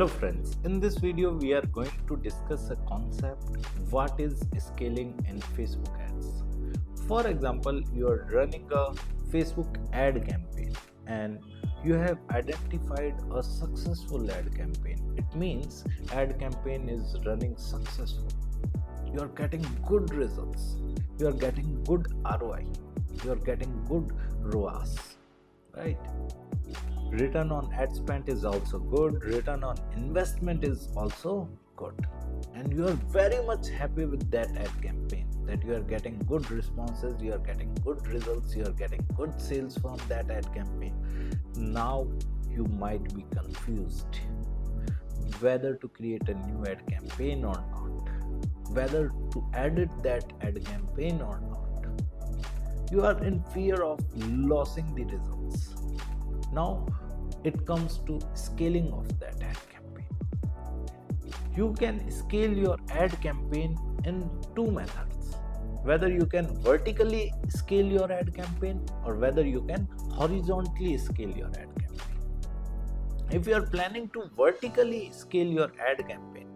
Hello friends, in this video we are going to discuss a concept, what is scaling in Facebook ads. For example, you are running a Facebook ad campaign and you have identified a successful ad campaign. It means ad campaign is running successful. You are getting good results. You are getting good ROI. You are getting good ROAS, right? Return on ad spend is also good, return on investment is also good, and you are very much happy with that ad campaign, that you are getting good responses, you are getting good results, you are getting good sales from that ad campaign. Now you might be confused whether to create a new ad campaign or not, whether to edit that ad campaign or not. You are in fear of losing the results. Now it comes to scaling of that ad campaign. You can scale your ad campaign in two methods. Whether you can vertically scale your ad campaign or whether you can horizontally scale your ad campaign. If you are planning to vertically scale your ad campaign,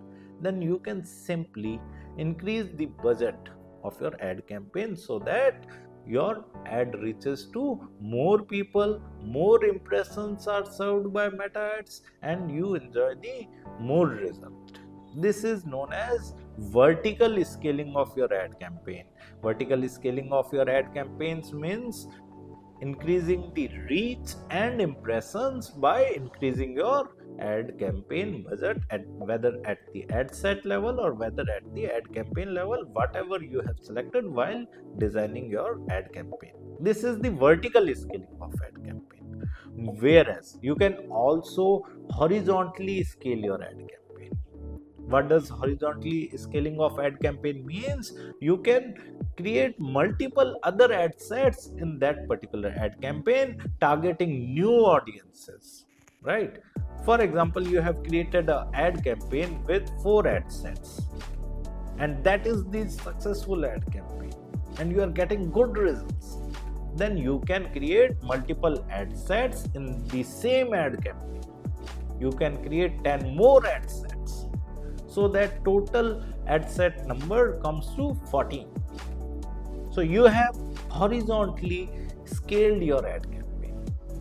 then you can simply increase the budget of your ad campaign so that your ad reaches to more people, more impressions are served by meta ads, and you enjoy the more result. This is known as vertical scaling of your ad campaign. Vertical scaling of your ad campaigns means increasing the reach and impressions by increasing your ad campaign budget, whether at the ad set level or whether at the ad campaign level, whatever you have selected while designing your ad campaign. This is the vertical scaling of ad campaign. Whereas you can also horizontally scale your ad campaign. What does horizontally scaling of ad campaign means? You can create multiple other ad sets in that particular ad campaign targeting new audiences, right? For example, you have created an ad campaign with 4 ad sets, and that is the successful ad campaign, and you are getting good results. Then you can create multiple ad sets in the same ad campaign. You can create 10 more ad sets, so that total ad set number comes to 14. So you have horizontally scaled your ad campaign.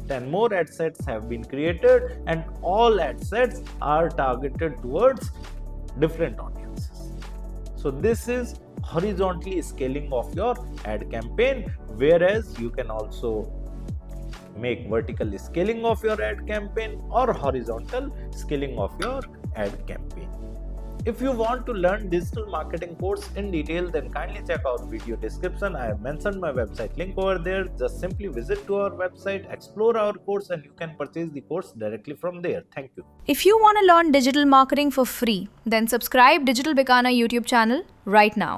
10 more ad sets have been created and all ad sets are targeted towards different audiences. So this is horizontally scaling of your ad campaign, whereas you can also make vertical scaling of your ad campaign or horizontal scaling of your ad campaign. If you want to learn digital marketing course in detail, then kindly check out video description. I have mentioned my website link over there. Just simply visit to our website, explore our course, and you can purchase the course directly from there. Thank you. If you want to learn digital marketing for free, then subscribe Digital Bikana YouTube channel right now.